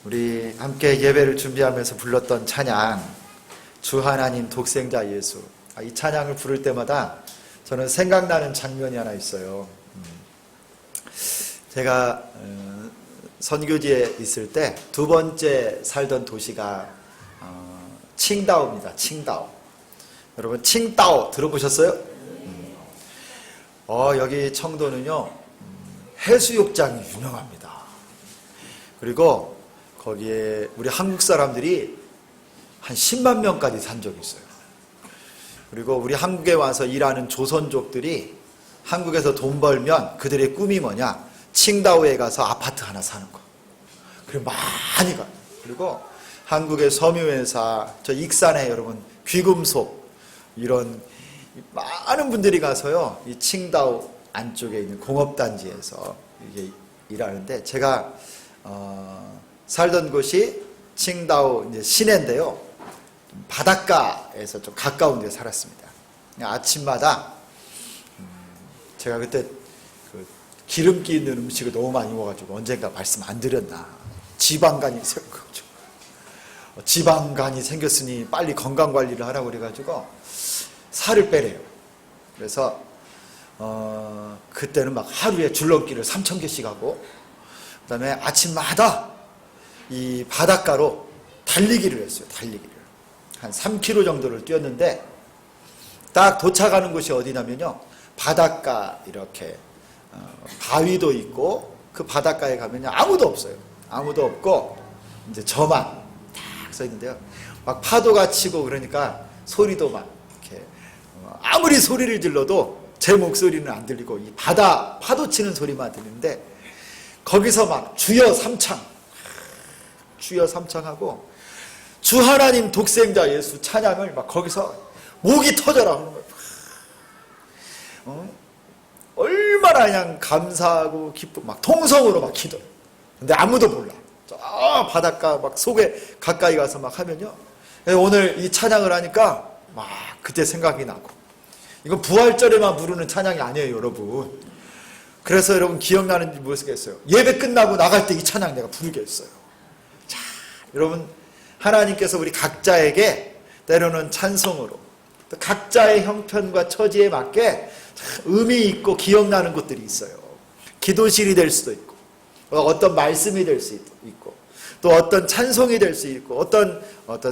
우리 함께 예배를 준비하면서 불렀던 찬양, 주 하나님 독생자 예수. 이 찬양을 부를 때마다 저는 생각나는 장면이 하나 있어요. 제가 선교지에 있을 때 두 번째 살던 도시가 칭다오입니다. 칭다오. 여러분 칭다오 들어보셨어요? 여기 청도는요 해수욕장이 유명합니다. 그리고 거기에 우리 한국 사람들이 한 10만 명까지 산 적이 있어요. 그리고 우리 한국에 와서 일하는 조선족들이 한국에서 돈 벌면 그들의 꿈이 뭐냐? 칭다오에 가서 아파트 하나 사는 거. 그리고 많이 가요. 그리고 한국의 섬유회사, 저 익산에 여러분 귀금속 이런 많은 분들이 가서요 이 칭다오 안쪽에 있는 공업단지에서 이게 일하는데, 제가 살던 곳이 칭다오 이제 시내인데요, 바닷가에서 좀 가까운 데 살았습니다. 아침마다 제가 그때 그 기름기 있는 음식을 너무 많이 먹어가지고 언젠가 말씀 안 드렸나, 지방간이 생겼으니 빨리 건강관리를 하라고 그래가지고 살을 빼래요. 그래서 그때는 막 하루에 줄넘기를 3,000개씩 하고, 그 다음에 아침마다 이 바닷가로 달리기를 했어요. 달리기를 한 3km 정도를 뛰었는데, 딱 도착하는 곳이 어디냐면요 바닷가 이렇게 바위도 있고, 그 바닷가에 가면요 아무도 없어요. 아무도 없고 이제 저만 딱 서 있는데요, 막 파도가 치고 그러니까 소리도 막 이렇게 아무리 소리를 질러도 제 목소리는 안 들리고 이 바다 파도 치는 소리만 들리는데, 거기서 막 주여 삼창 하고 주 하나님 독생자 예수 찬양을 막 거기서 목이 터져라 하는 거예요. 얼마나 그냥 감사하고 기쁘고 막 통성으로 막 기도해. 근데 아무도 몰라. 저 바닷가 막 속에 가까이 가서 막 하면요, 오늘 이 찬양을 하니까 막 그때 생각이 나고, 이건 부활절에만 부르는 찬양이 아니에요 여러분. 그래서 여러분 기억나는지 모르겠어요. 예배 끝나고 나갈 때 이 찬양 내가 부르게 했어요. 자, 여러분 하나님께서 우리 각자에게 때로는 찬송으로, 또 각자의 형편과 처지에 맞게 의미 있고 기억나는 것들이 있어요. 기도실이 될 수도 있고, 어떤 말씀이 될 수 있고, 또 어떤 찬송이 될 수 있고, 어떤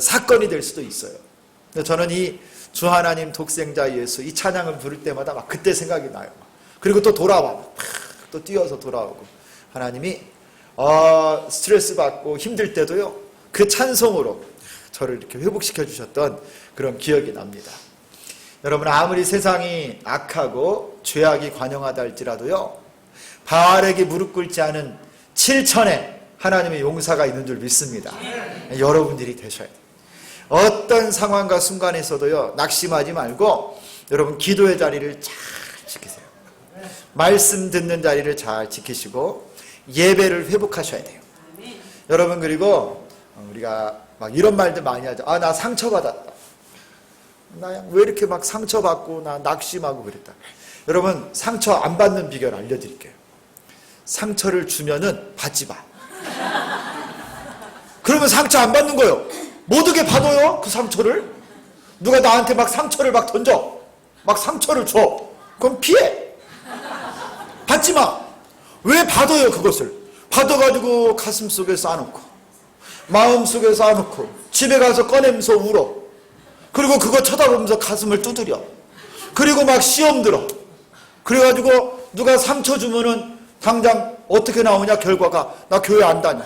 사건이 될 수도 있어요. 근데 저는 이 주 하나님 독생자 예수 이 찬양을 부를 때마다 막 그때 생각이 나요. 그리고 또 돌아와, 또 뛰어서 돌아오고, 하나님이 스트레스 받고 힘들 때도요 그 찬송으로 저를 이렇게 회복시켜 주셨던 그런 기억이 납니다. 여러분 아무리 세상이 악하고 죄악이 관영하다 할지라도요 바알에게 무릎 꿇지 않은 7천의 하나님의 용사가 있는 줄 믿습니다. 여러분들이 되셔야 돼요. 어떤 상황과 순간에서도요 낙심하지 말고 여러분 기도의 자리를 잘 지키세요. 말씀 듣는 자리를 잘 지키시고 예배를 회복하셔야 돼요. 여러분, 그리고 우리가 막 이런 말들 많이 하죠. 나 상처받았다, 나 왜 이렇게 막 상처받고 나 낙심하고 그랬다. 여러분 상처 안 받는 비결 알려드릴게요. 상처를 주면은 받지 마. 그러면 상처 안 받는 거예요. 못 오게 받아요 그 상처를. 누가 나한테 막 상처를 막 던져, 막 상처를 줘, 그럼 피해. 받지 마. 왜 받아요? 그것을 받아가지고 가슴 속에 쌓아놓고, 마음 속에 쌓아놓고, 집에 가서 꺼내면서 울어. 그리고 그거 쳐다보면서 가슴을 두드려. 그리고 막 시험 들어. 그래가지고 누가 상처 주면은 당장 어떻게 나오냐 결과가, 나 교회 안 다녀.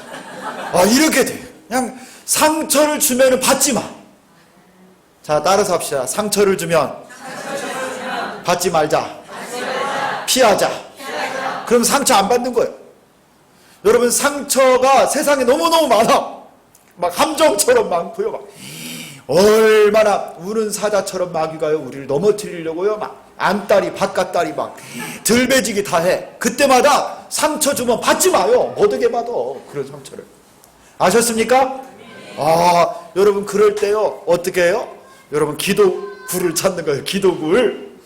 이렇게 돼. 그냥 상처를 주면은 받지 마. 자, 따라서 합시다. 상처를 주면 받지 말자. 피하자. 그럼 상처 안 받는 거예요. 여러분 상처가 세상에 너무너무 많아. 막 함정처럼 많고요. 막 얼마나 우는 사자처럼 마귀가요 우리를 넘어뜨리려고요 막 안달이 바깥달이 막 들배지기 다 해. 그때마다 상처 주면 받지 마요. 못하게 받아 그런 상처를. 아셨습니까? 여러분 그럴 때요 어떻게 해요? 여러분 기도구를 찾는 거예요. 기도구를.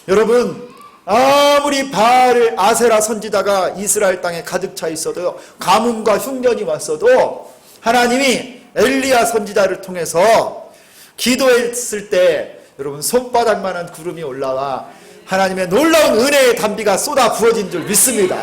여러분 아무리 바알 아세라 선지자가 이스라엘 땅에 가득 차 있어도요, 가뭄과 흉년이 왔어도 하나님이 엘리야 선지자를 통해서 기도했을 때 여러분 손바닥만한 구름이 올라와 하나님의 놀라운 은혜의 단비가 쏟아 부어진 줄 믿습니다.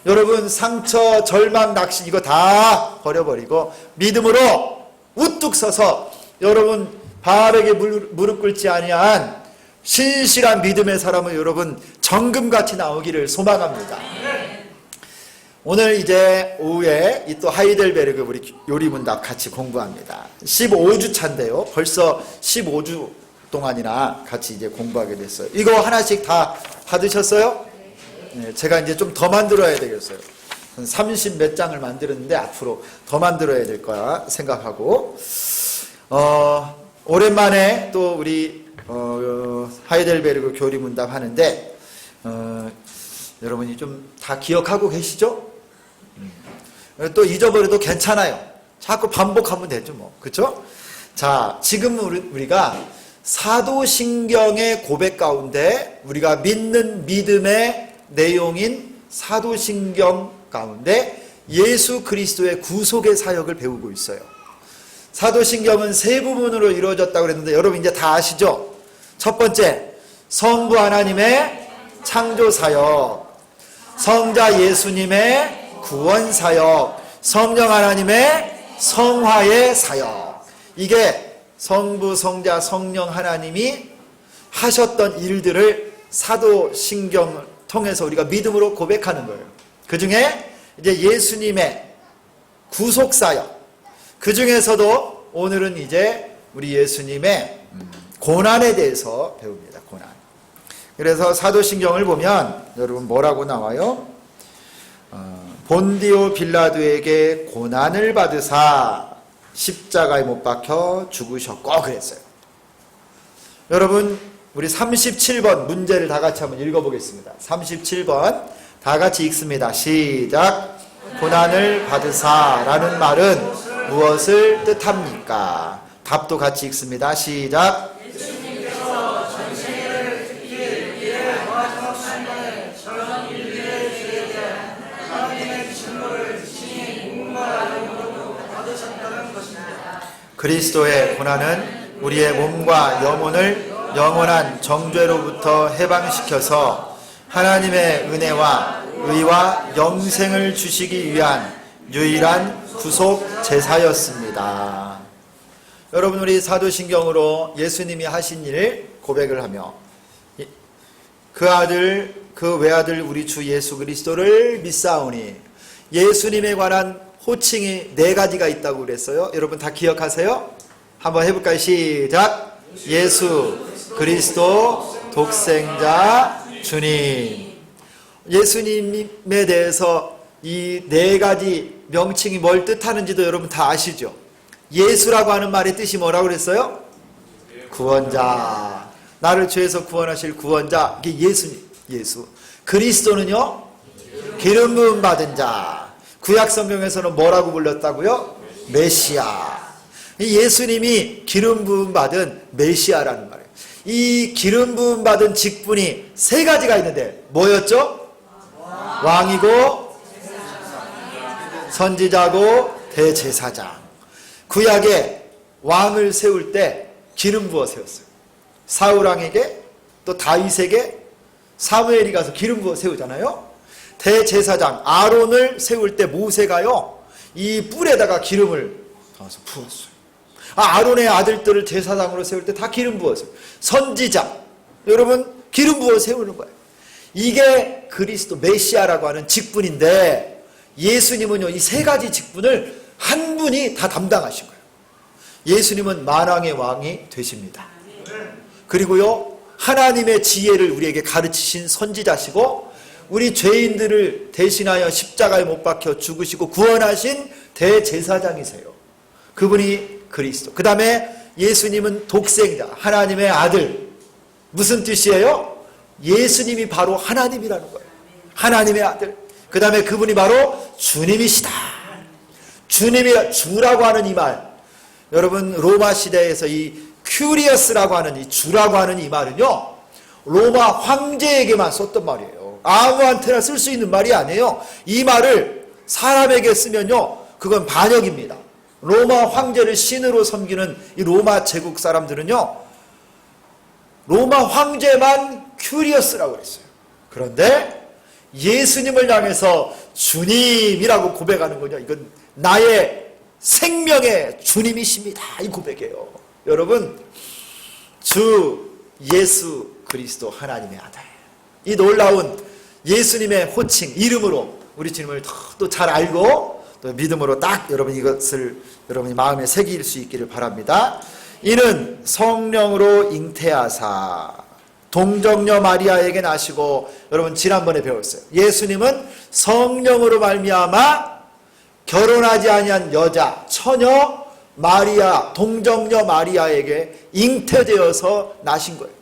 여러분 상처, 절망, 낙심 이거 다 버려버리고 믿음으로 우뚝 서서 여러분 바알에게 무릎 꿇지 아니한 신실한 믿음의 사람은 여러분 정금같이 나오기를 소망합니다. 오늘 이제 오후에 또 하이델베르그 우리 요리문답 같이 공부합니다. 15주 차인데요. 벌써 15주 동안이나 같이 이제 공부하게 됐어요. 이거 하나씩 다 받으셨어요? 네, 제가 이제 좀 더 만들어야 되겠어요. 30 몇 장을 만들었는데 앞으로 더 만들어야 될 거야 생각하고 오랜만에 또 우리 하이델베르그 교리문답 하는데 여러분이 좀 다 기억하고 계시죠? 또 잊어버려도 괜찮아요. 자꾸 반복하면 되죠 뭐. 그렇죠? 자, 지금 우리가 사도신경의 고백 가운데 우리가 믿는 믿음의 내용인 사도신경 가운데 예수 그리스도의 구속의 사역을 배우고 있어요. 사도신경은 세 부분으로 이루어졌다고 그랬는데 여러분 이제 다 아시죠? 첫 번째, 성부 하나님의 창조 사역, 성자 예수님의 구원 사역, 성령 하나님의 성화의 사역. 이게 성부, 성자, 성령 하나님이 하셨던 일들을 사도신경을 통해서 우리가 믿음으로 고백하는 거예요. 그 중에 이제 예수님의 구속 사역, 그 중에서도 오늘은 이제 우리 예수님의 고난에 대해서 배웁니다. 고난. 그래서 사도신경을 보면 여러분 뭐라고 나와요? 본디오 빌라도에게 고난을 받으사 십자가에 못 박혀 죽으셨고 그랬어요. 여러분 우리 37번 문제를 다 같이 한번 읽어보겠습니다. 37번 다 같이 읽습니다. 시작. 고난을 받으사 라는 말은 무엇을 뜻합니까? 답도 같이 읽습니다. 시작. 예수님께서 전 세계를 지킬 이를 마지막에 저런 인류의 죄에 대한 하나님의 진노를 친히 몸과 영으로 받으셨다는 것입니다. 그리스도의 고난은 우리의 몸과 영혼을 영원한 정죄로부터 해방시켜서 하나님의 은혜와 의와 영생을 주시기 위한 유일한 구속 제사였습니다. 여러분 우리 사도신경으로 예수님이 하신 일 고백을 하며 그 아들 그 외아들 우리 주 예수 그리스도를 믿사오니 예수님에 관한 호칭이 4가지가 있다고 그랬어요. 여러분 다 기억하세요? 한번 해볼까요? 시작. 예수 그리스도 독생자 주님. 예수님에 대해서 이 4가지 명칭이 뭘 뜻하는지도 여러분 다 아시죠? 예수라고 하는 말의 뜻이 뭐라고 그랬어요? 구원자. 나를 죄에서 구원하실 구원자. 이게 예수님. 예수. 그리스도는요? 기름 부음 받은 자. 구약 성경에서는 뭐라고 불렀다고요? 메시아. 예수님이 기름 부음 받은 메시아라는 말이에요. 이 기름 부음 받은 직분이 3가지가 있는데 뭐였죠? 왕이고 선지자고 대제사장. 구약에 왕을 세울 때 기름 부어 세웠어요. 사울왕에게 또 다윗에게 사무엘이 가서 기름 부어 세우잖아요. 대제사장 아론을 세울 때 모세가요 이 뿔에다가 기름을 담아서 부었어요. 아론의 아들들을 제사장으로 세울 때 다 기름 부었어요. 선지자 여러분 기름 부어 세우는 거예요. 이게 그리스도 메시아라고 하는 직분인데 예수님은요 이 3가지 직분을 한 분이 다 담당하신 거예요. 예수님은 만왕의 왕이 되십니다. 그리고요 하나님의 지혜를 우리에게 가르치신 선지자시고 우리 죄인들을 대신하여 십자가에 못 박혀 죽으시고 구원하신 대제사장이세요. 그분이 그리스도. 그 다음에 예수님은 독생자 하나님의 아들. 무슨 뜻이에요? 예수님이 바로 하나님이라는 거예요. 하나님의 아들. 그 다음에 그분이 바로 주님이시다. 주님이 주라고 하는 이 말. 여러분 로마 시대에서 이 큐리어스라고 하는 이 주라고 하는 이 말은요 로마 황제에게만 썼던 말이에요. 아무한테나 쓸 수 있는 말이 아니에요. 이 말을 사람에게 쓰면요, 그건 반역입니다. 로마 황제를 신으로 섬기는 이 로마 제국 사람들은요, 로마 황제만 큐리어스라고 그랬어요. 그런데 예수님을 향해서 주님이라고 고백하는 거죠. 이건 나의 생명의 주님이십니다, 이 고백이에요. 여러분, 주 예수 그리스도 하나님의 아들, 이 놀라운 예수님의 호칭, 이름으로 우리 주님을 더 잘 알고 또 믿음으로 딱 여러분 이것을 여러분이 마음에 새길 수 있기를 바랍니다. 이는 성령으로 잉태하사 동정녀 마리아에게 나시고, 여러분 지난번에 배웠어요. 예수님은 성령으로 말미암아 결혼하지 아니한 여자 처녀 마리아, 동정녀 마리아에게 잉태되어서 나신 거예요.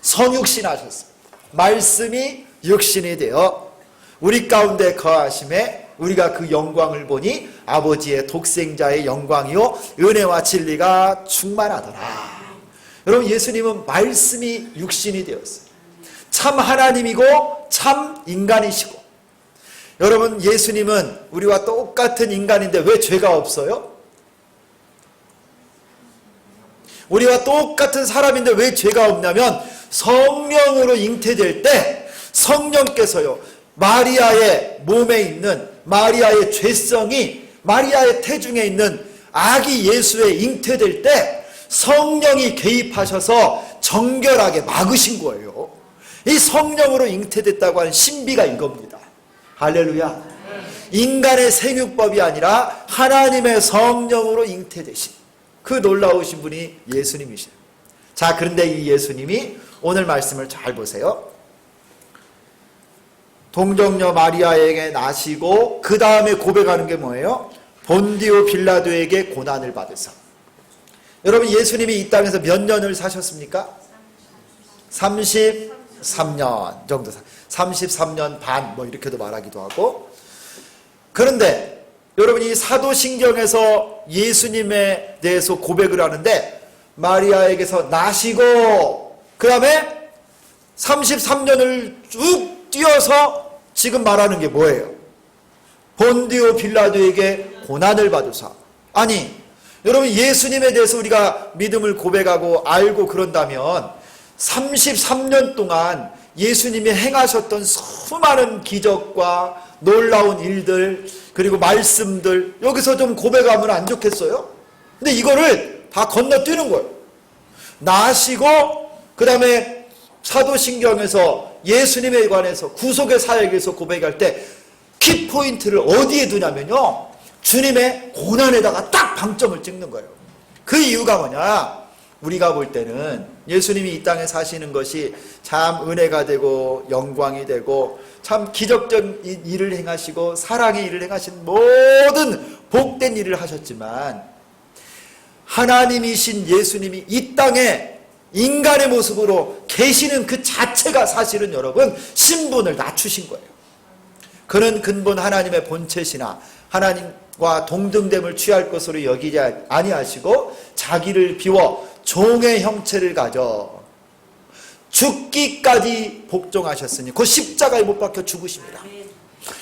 성육신 하셨어요. 말씀이 육신이 되어 우리 가운데 거하심에 우리가 그 영광을 보니 아버지의 독생자의 영광이요 은혜와 진리가 충만하더라. 여러분, 예수님은 말씀이 육신이 되었어요. 참 하나님이고 참 인간이시고. 여러분, 예수님은 우리와 똑같은 인간인데 왜 죄가 없어요? 우리와 똑같은 사람인데 왜 죄가 없냐면, 성령으로 잉태될 때 성령께서요 마리아의 몸에 있는 마리아의 죄성이, 마리아의 태중에 있는 아기 예수에 잉태될 때 성령이 개입하셔서 정결하게 막으신 거예요. 이 성령으로 잉태됐다고 하는 신비가 이겁니다. 할렐루야. 인간의 생육법이 아니라 하나님의 성령으로 잉태되신 그 놀라우신 분이 예수님이시죠. 자, 그런데 이 예수님이 오늘 말씀을 잘 보세요. 동정녀 마리아에게 나시고 그 다음에 고백하는 게 뭐예요? 본디오 빌라도에게 고난을 받으사. 여러분, 예수님이 이 땅에서 몇 년을 사셨습니까? 33년 정도, 33년 반 뭐 이렇게도 말하기도 하고. 그런데 여러분, 이 사도신경에서 예수님에 대해서 고백을 하는데, 마리아에게서 나시고 그 다음에 33년을 쭉 뛰어서 지금 말하는 게 뭐예요? 본디오 빌라도에게 고난을 받으사. 아니, 여러분, 예수님에 대해서 우리가 믿음을 고백하고 알고 그런다면 33년 동안 예수님이 행하셨던 수많은 기적과 놀라운 일들, 그리고 말씀들, 여기서 좀 고백하면 안 좋겠어요? 근데 이거를 다 건너뛰는 거예요. 나시고 그 다음에 사도신경에서 예수님에 관해서 구속의 사역에서 고백할 때 키포인트를 어디에 두냐면요, 주님의 고난에다가 딱 방점을 찍는 거예요. 그 이유가 뭐냐? 우리가 볼 때는 예수님이 이 땅에 사시는 것이 참 은혜가 되고 영광이 되고 참 기적적인 일을 행하시고 사랑의 일을 행하신 모든 복된 일을 하셨지만, 하나님이신 예수님이 이 땅에 인간의 모습으로 계시는 그 자체가 사실은 여러분 신분을 낮추신 거예요. 그는 근본 하나님의 본체시나 하나님과 동등됨을 취할 것으로 여기지 아니하시고 자기를 비워 종의 형체를 가져 죽기까지 복종하셨으니 그 십자가에 못 박혀 죽으십니다.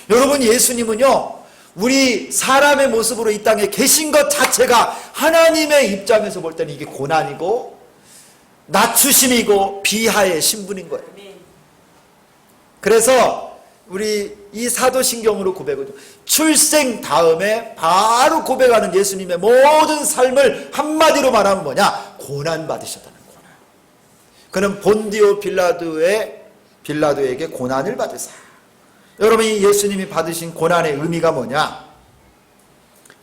여러분, 예수님은요 우리 사람의 모습으로 이 땅에 계신 것 자체가 하나님의 입장에서 볼 때는 이게 고난이고 낮추심이고 비하의 신분인 거예요. 그래서 우리 이 사도신경으로 고백을, 출생 다음에 바로 고백하는 예수님의 모든 삶을 한마디로 말하면 뭐냐? 고난 받으셨다는 고난. 그는 본디오 빌라도에게 고난을 받으사. 여러분이 예수님이 받으신 고난의 의미가 뭐냐?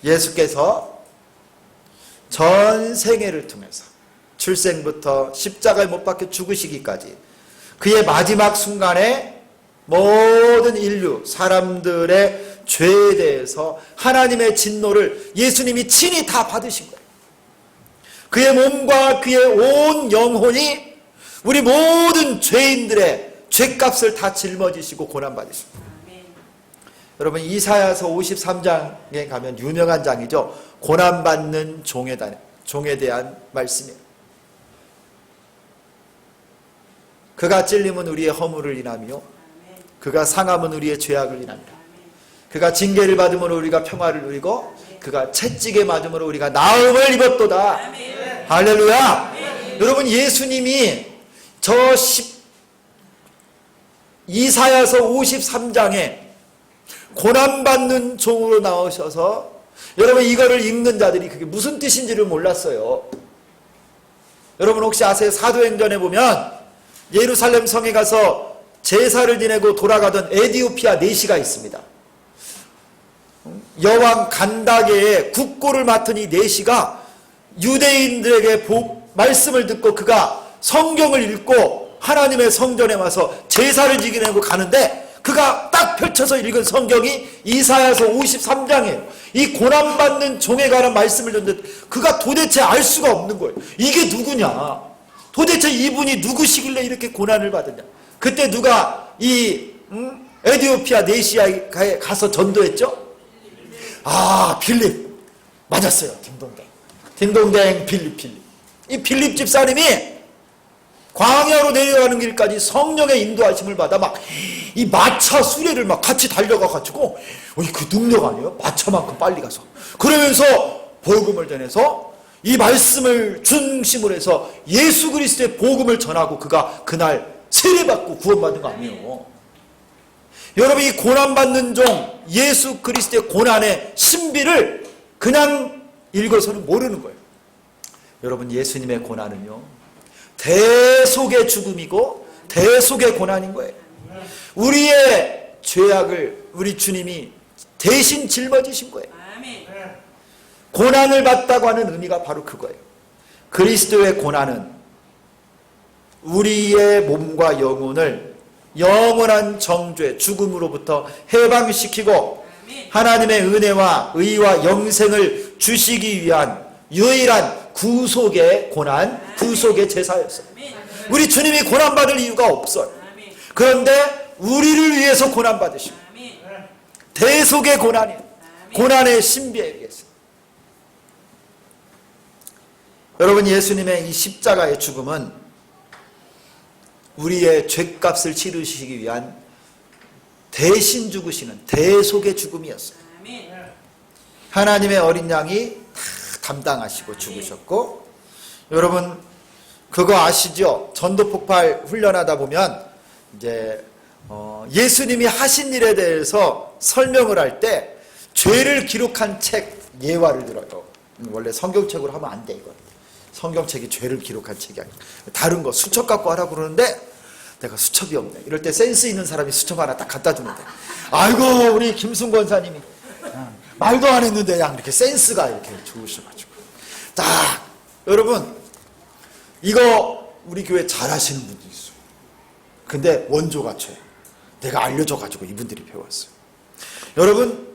예수께서 전 생애를 통해서 출생부터 십자가에 못 박혀 죽으시기까지 그의 마지막 순간에 모든 인류, 사람들의 죄에 대해서 하나님의 진노를 예수님이 친히 다 받으신 거예요. 그의 몸과 그의 온 영혼이 우리 모든 죄인들의 죄값을 다 짊어지시고 고난받으십니다. 여러분, 이사야서 53장에 가면 유명한 장이죠. 고난받는 종에 대한 말씀이에요. 그가 찔림은 우리의 허물을 인하며 그가 상함은 우리의 죄악을 인합니다. 그가 징계를 받음으로 우리가 평화를 누리고 그가 채찍에 맞음으로 우리가 나음을 입었도다. 할렐루야. 여러분, 예수님이 저 이사야서 53장에 고난받는 종으로 나오셔서, 여러분 이거를 읽는 자들이 그게 무슨 뜻인지를 몰랐어요. 여러분 혹시 아세요? 사도행전에 보면 예루살렘 성에 가서 제사를 지내고 돌아가던 에디오피아 내시가 있습니다. 여왕 간다게의 국고를 맡은 이 내시가 유대인들에게 말씀을 듣고 그가 성경을 읽고 하나님의 성전에 와서 제사를 지내고 가는데, 그가 딱 펼쳐서 읽은 성경이 이사야서 53장이에요. 이 고난받는 종에 관한 말씀을 듣는데 그가 도대체 알 수가 없는 거예요. 이게 누구냐? 도대체 이분이 누구시길래 이렇게 고난을 받느냐? 그때 누가 이 에디오피아 내시아에 가서 전도했죠? 아, 빌립. 맞았어요. 딩동댕 빌립. 이 빌립 집사님이 광야로 내려가는 길까지 성령의 인도하심을 받아 막 이 마차 수레를 막 같이 달려가가지고, 그 능력 아니에요? 마차만큼 빨리 가서. 그러면서 복음을 전해서 이 말씀을 중심으로 해서 예수 그리스도의 복음을 전하고 그가 그날 세례받고 구원받은 거 아니에요? 여러분, 이 고난받는 종 예수 그리스도의 고난의 신비를 그냥 읽어서는 모르는 거예요. 여러분, 예수님의 고난은요, 대속의 죽음이고 대속의 고난인 거예요. 우리의 죄악을 우리 주님이 대신 짊어지신 거예요. 고난을 받다고 하는 의미가 바로 그거예요. 그리스도의 고난은 우리의 몸과 영혼을 영원한 정죄, 죽음으로부터 해방시키고 하나님의 은혜와 의와 영생을 주시기 위한 유일한 구속의 고난, 구속의 제사였어요. 우리 주님이 고난받을 이유가 없어요. 그런데 우리를 위해서 고난받으시고, 대속의 고난이에요. 고난의 신비에 의해서. 여러분, 예수님의 이 십자가의 죽음은 우리의 죄값을 치르시기 위한 대신 죽으시는 대속의 죽음이었어요. 하나님의 어린 양이 다 담당하시고 죽으셨고, 여러분 그거 아시죠? 전도폭발 훈련하다 보면 이제 예수님이 하신 일에 대해서 설명을 할 때 죄를 기록한 책 예화를 들어요. 원래 성경책으로 하면 안 돼, 이거. 성경책이 죄를 기록한 책이 아니야. 다른 거 수첩 갖고 하라고 그러는데 내가 수첩이 없네. 이럴 때 센스 있는 사람이 수첩 하나 딱 갖다 주는데, 아이고 우리 김순 권사님이 말도 안 했는데 그냥 이렇게 센스가 이렇게 좋으셔가지고. 딱 여러분, 이거 우리 교회 잘하시는 분도 있어요. 근데 원조가 죄. 내가 알려줘가지고 이분들이 배웠어요. 여러분,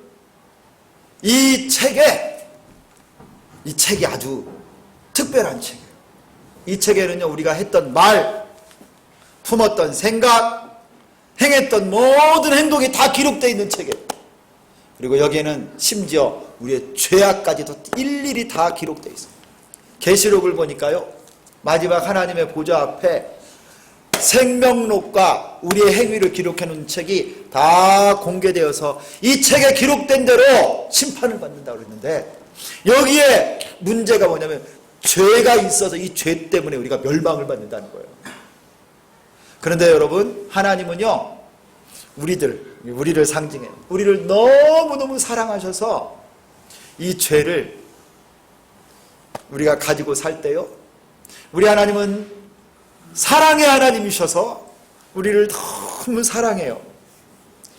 이 책이 아주 특별한 책이에요. 이 책에는요, 우리가 했던 말, 품었던 생각, 행했던 모든 행동이 다 기록되어 있는 책이에요. 그리고 여기에는 심지어 우리의 죄악까지도 일일이 다 기록되어 있어요. 계시록을 보니까요, 마지막 하나님의 보좌 앞에 생명록과 우리의 행위를 기록해 놓은 책이 다 공개되어서 이 책에 기록된 대로 심판을 받는다고 그랬는데, 여기에 문제가 뭐냐면 죄가 있어서 이 죄 때문에 우리가 멸망을 받는다는 거예요. 그런데 여러분, 하나님은요, 우리를 상징해요. 우리를 너무너무 사랑하셔서 이 죄를 우리가 가지고 살 때요, 우리 하나님은 사랑의 하나님이셔서 우리를 너무 사랑해요.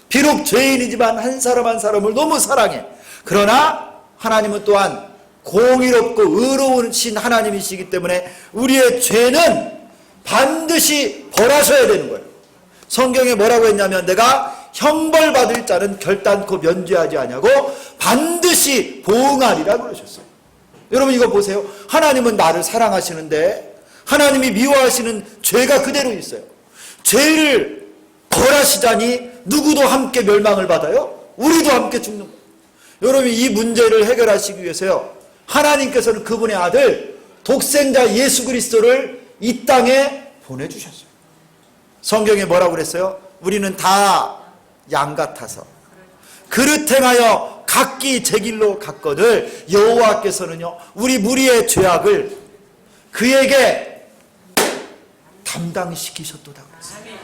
비록 죄인이지만 한 사람 한 사람을 너무 사랑해. 그러나 하나님은 또한 공의롭고 의로우신 하나님이시기 때문에 우리의 죄는 반드시 벌하셔야 되는 거예요. 성경에 뭐라고 했냐면, 내가 형벌받을 자는 결단코 면죄하지 아니하고 반드시 보응하리라 그러셨어요. 여러분 이거 보세요. 하나님은 나를 사랑하시는데 하나님이 미워하시는 죄가 그대로 있어요. 죄를 벌하시자니 누구도 함께 멸망을 받아요? 우리도 함께 죽는 거예요. 여러분, 이 문제를 해결하시기 위해서요, 하나님께서는 그분의 아들 독생자 예수 그리스도를 이 땅에 보내주셨어요. 성경에 뭐라고 그랬어요? 우리는 다 양 같아서 그릇 행하여 각기 제 길로 갔거늘 여호와께서는요 우리 무리의 죄악을 그에게 담당시키셨도다 그랬어요.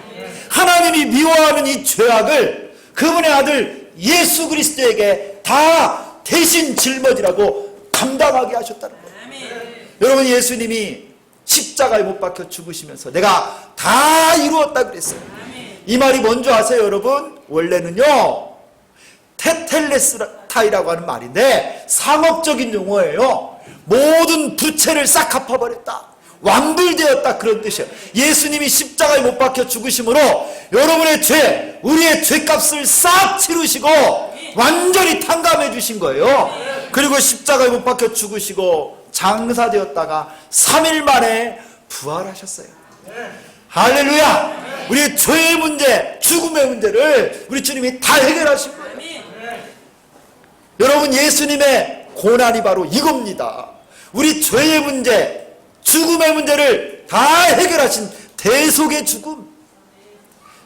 하나님이 미워하는 이 죄악을 그분의 아들 예수 그리스도에게 다 대신 짊어지라고 감당하게 하셨다는 거예요. 여러분, 예수님이 십자가에 못 박혀 죽으시면서 내가 다 이루었다 그랬어요. 이 말이 뭔지 아세요, 여러분? 원래는요 테텔레스타이라고 하는 말인데 상업적인 용어예요. 모든 부채를 싹 갚아버렸다, 완불되었다, 그런 뜻이에요. 예수님이 십자가에 못 박혀 죽으심으로 여러분의 죄, 우리의 죄값을 싹 치르시고 완전히 탕감해 주신 거예요. 그리고 십자가에 못 박혀 죽으시고 장사되었다가 3일 만에 부활하셨어요. 할렐루야. 우리의 죄의 문제, 죽음의 문제를 우리 주님이 다 해결하신 거예요. 여러분, 예수님의 고난이 바로 이겁니다. 우리 죄의 문제, 죽음의 문제를 다 해결하신 대속의 죽음.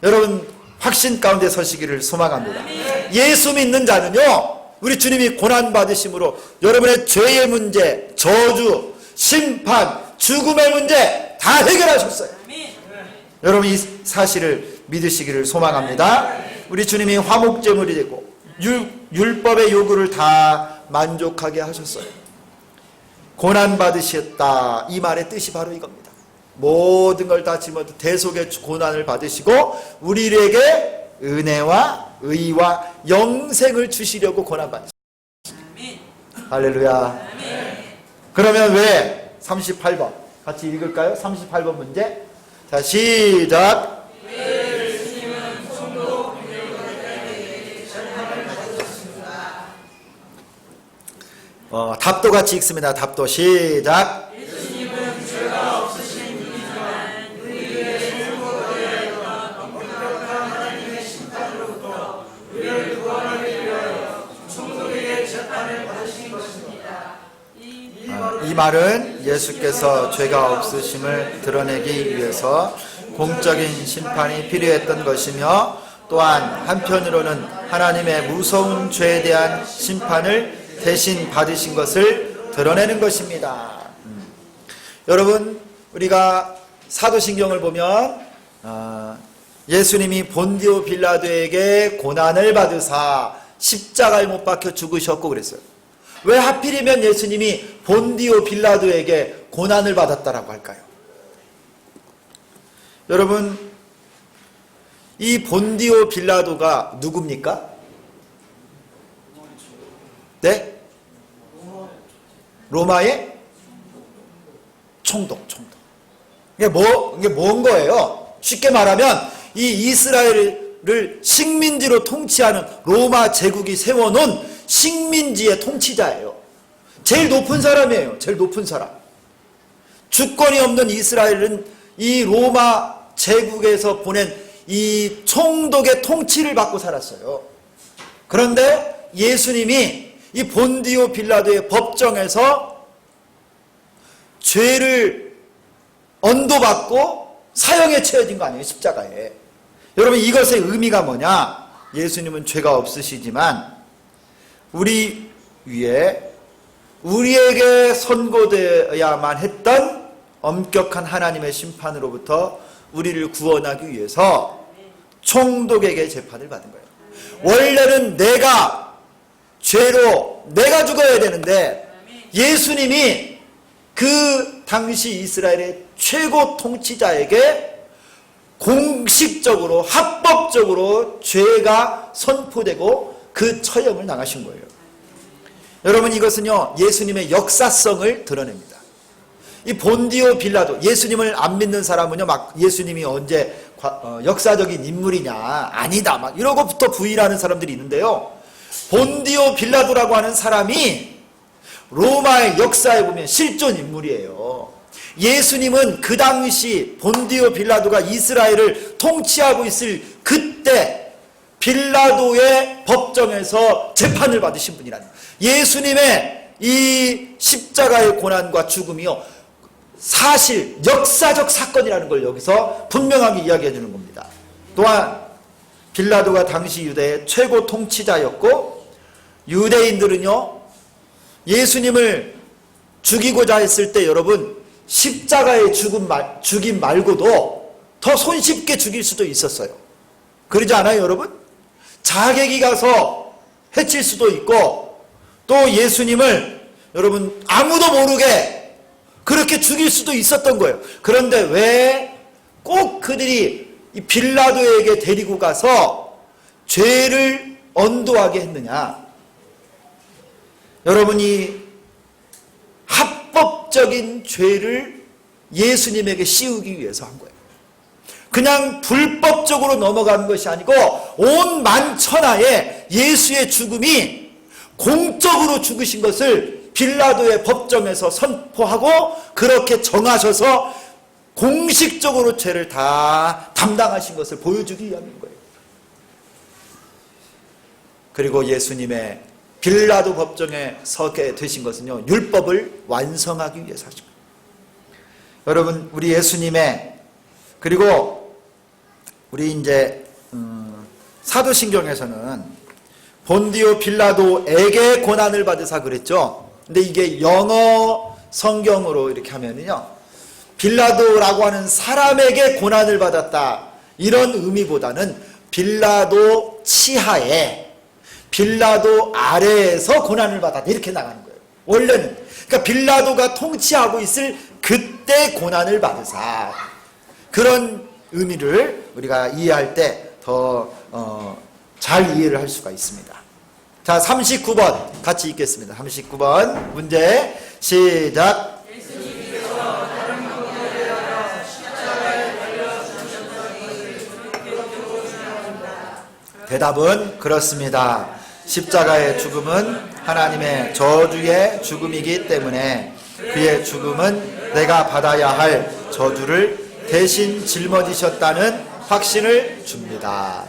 여러분, 확신 가운데 서시기를 소망합니다. 예수 믿는 자는요 우리 주님이 고난받으심으로 여러분의 죄의 문제, 저주, 심판, 죽음의 문제 다 해결하셨어요. 여러분, 이 사실을 믿으시기를 소망합니다. 우리 주님이 화목제물이 되고 율법의 요구를 다 만족하게 하셨어요. 고난받으셨다, 이 말의 뜻이 바로 이겁니다. 모든 걸 다 짊어져 대속의 고난을 받으시고 우리에게 은혜와 의와 영생을 주시려고 고난받으셨어요. 할렐루야. 그러면 왜 38번 같이 읽을까요? 38번 문제. 자, 시작. 답도 같이 읽습니다. 답도 시작. 예수님은 죄가 없으신 분이지만 우리의 행복을 위하여 엄격한 하나님의 심판으로부터 우리를 구원하기 위하여 천국의 재판을 받으신 것입니다. 이 말은 예수께서 죄가 없으심을 드러내기 위해서 공적인 심판이 필요했던 것이며 또한 한편으로는 하나님의 무서운 죄에 대한 심판을 대신 받으신 것을 드러내는 것입니다. 여러분, 우리가 사도신경을 보면 예수님이 본디오 빌라도에게 고난을 받으사 십자가에 못 박혀 죽으셨고 그랬어요. 왜 하필이면 예수님이 본디오 빌라도에게 고난을 받았다라고 할까요? 여러분, 이 본디오 빌라도가 누굽니까? 네? 로마의 총독. 이게 뭔 거예요? 쉽게 말하면 이 이스라엘을 식민지로 통치하는 로마 제국이 세워놓은 식민지의 통치자예요. 제일 높은 사람이에요. 제일 높은 사람. 주권이 없는 이스라엘은 이 로마 제국에서 보낸 이 총독의 통치를 받고 살았어요. 그런데 예수님이 이 본디오 빌라도의 법정에서 죄를 언도받고 사형에 처해진 거 아니에요, 십자가에. 여러분, 이것의 의미가 뭐냐? 예수님은 죄가 없으시지만 우리 위에 우리에게 선고되어야만 했던 엄격한 하나님의 심판으로부터 우리를 구원하기 위해서 총독에게 재판을 받은 거예요. 원래는 내가 죄로 내가 죽어야 되는데 예수님이 그 당시 이스라엘의 최고 통치자에게 공식적으로 합법적으로 죄가 선포되고 그 처형을 당하신 거예요. 여러분, 이것은요 예수님의 역사성을 드러냅니다. 이 본디오 빌라도, 예수님을 안 믿는 사람은요 막 예수님이 언제 역사적인 인물이냐, 아니다 막 이러고부터 부인하는 사람들이 있는데요, 본디오 빌라도라고 하는 사람이 로마의 역사에 보면 실존 인물이에요. 예수님은 그 당시 본디오 빌라도가 이스라엘을 통치하고 있을 그때 빌라도의 법정에서 재판을 받으신 분이라는, 예수님의 이 십자가의 고난과 죽음이요 사실, 역사적 사건이라는 걸 여기서 분명하게 이야기해 주는 겁니다. 또한 빌라도가 당시 유대의 최고 통치자였고, 유대인들은요 예수님을 죽이고자 했을 때 여러분 십자가의 죽임 말고도 더 손쉽게 죽일 수도 있었어요. 그러지 않아요 여러분? 자객이 가서 해칠 수도 있고, 또 예수님을 여러분 아무도 모르게 그렇게 죽일 수도 있었던 거예요. 그런데 왜 꼭 그들이 이 빌라도에게 데리고 가서 죄를 언도하게 했느냐? 여러분이 합법적인 죄를 예수님에게 씌우기 위해서 한 거예요. 그냥 불법적으로 넘어간 것이 아니고 온 만천하에 예수의 죽음이 공적으로 죽으신 것을 빌라도의 법정에서 선포하고 그렇게 정하셔서 공식적으로 죄를 다 담당하신 것을 보여주기 위함인 거예요. 그리고 예수님의 빌라도 법정에 서게 되신 것은요 율법을 완성하기 위해서 하신 거예요. 여러분 우리 예수님의, 그리고 우리 이제 사도신경에서는 본디오 빌라도에게 고난을 받으사 그랬죠. 근데 이게 영어 성경으로 이렇게 하면은요 빌라도라고 하는 사람에게 고난을 받았다 이런 의미보다는 빌라도 치하에, 빌라도 아래에서 고난을 받았다 이렇게 나가는 거예요. 원래는 그러니까 빌라도가 통치하고 있을 그때 고난을 받으사, 그런 의미를 우리가 이해할 때 더 잘 이해를 할 수가 있습니다. 자, 39번 같이 읽겠습니다. 39번 문제 시작. 대답은 그렇습니다. 십자가의 죽음은 하나님의 저주의 죽음이기 때문에 그의 죽음은 내가 받아야 할 저주를 대신 짊어지셨다는 확신을 줍니다.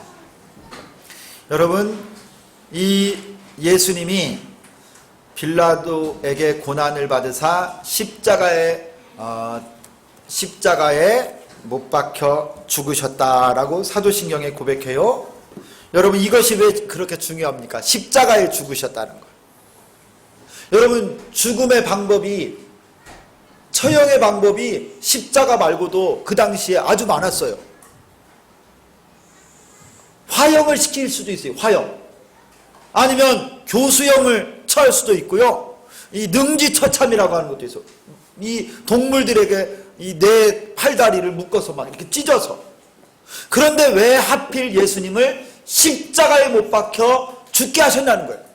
여러분, 이 예수님이 빌라도에게 고난을 받으사 십자가에 못 박혀 죽으셨다라고 사도신경에 고백해요. 여러분 이것이 왜 그렇게 중요합니까? 십자가에 죽으셨다는 거예요. 여러분 죽음의 방법이, 처형의 방법이 십자가 말고도 그 당시에 아주 많았어요. 화형을 시킬 수도 있어요. 화형. 아니면 교수형을 처할 수도 있고요. 이 능지처참이라고 하는 것도 있어요. 이 동물들에게 이 내 팔다리를 묶어서 막 이렇게 찢어서. 그런데 왜 하필 예수님을 십자가에 못 박혀 죽게 하셨다는 거예요.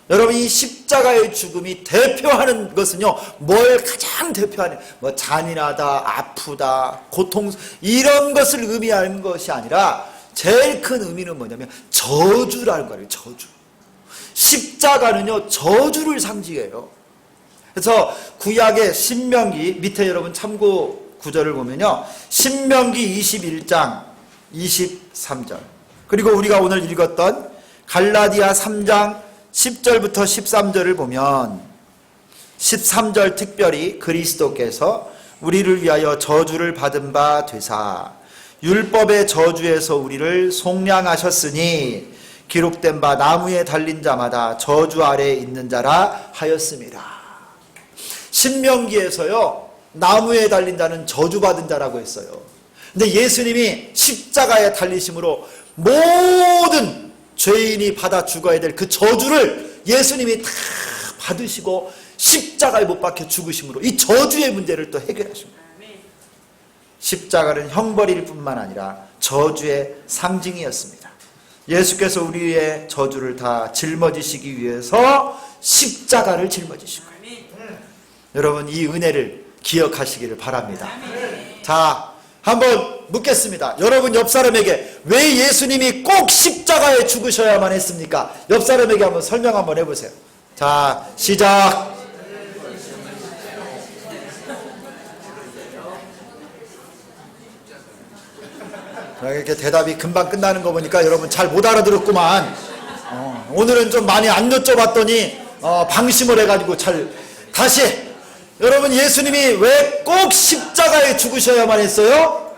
여러분 이 십자가의 죽음이 대표하는 것은요 뭘 가장 대표하는, 뭐 잔인하다, 아프다, 고통, 이런 것을 의미하는 것이 아니라 제일 큰 의미는 뭐냐면 저주라는 거예요. 저주. 십자가는요 저주를 상징해요. 그래서 구약의 신명기 밑에 여러분 참고 구절을 보면요 신명기 21장 23절, 그리고 우리가 오늘 읽었던 갈라디아 3장 10절부터 13절을 보면 13절 특별히 그리스도께서 우리를 위하여 저주를 받은 바 되사 율법의 저주에서 우리를 속량하셨으니 기록된 바 나무에 달린 자마다 저주 아래에 있는 자라 하였습니다. 신명기에서요 나무에 달린 자는 저주받은 자라고 했어요. 근데 예수님이 십자가에 달리심으로 모든 죄인이 받아 죽어야 될 그 저주를 예수님이 다 받으시고 십자가에 못 박혀 죽으심으로 이 저주의 문제를 또 해결하십니다. 십자가는 형벌일 뿐만 아니라 저주의 상징이었습니다. 예수께서 우리의 저주를 다 짊어지시기 위해서 십자가를 짊어지신 거예요. 여러분 이 은혜를 기억하시기를 바랍니다. 자, 한번 묻겠습니다. 여러분 옆 사람에게 왜 예수님이 꼭 십자가에 죽으셔야만 했습니까? 옆 사람에게 한번 설명 한번 해보세요. 자, 시작. 이렇게 대답이 금방 끝나는 거 보니까 여러분 잘 못 알아들었구만. 오늘은 좀 많이 안 여쭤봤더니 방심을 해가지고 다시 여러분, 예수님이 왜 꼭 십자가에 죽으셔야만 했어요?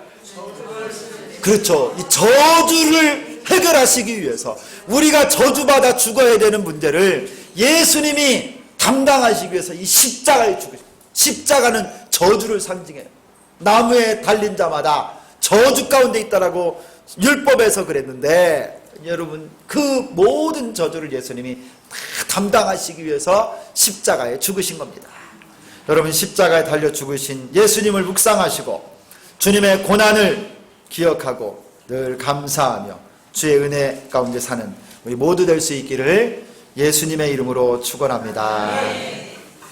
그렇죠. 이 저주를 해결하시기 위해서, 우리가 저주받아 죽어야 되는 문제를 예수님이 담당하시기 위해서 이 십자가에 죽으셨어요. 십자가는 저주를 상징해요. 나무에 달린 자마다 저주 가운데 있다라고 율법에서 그랬는데, 여러분, 그 모든 저주를 예수님이 다 담당하시기 위해서 십자가에 죽으신 겁니다. 여러분, 십자가에 달려 죽으신 예수님을 묵상하시고 주님의 고난을 기억하고 늘 감사하며 주의 은혜 가운데 사는 우리 모두 될 수 있기를 예수님의 이름으로 축원합니다.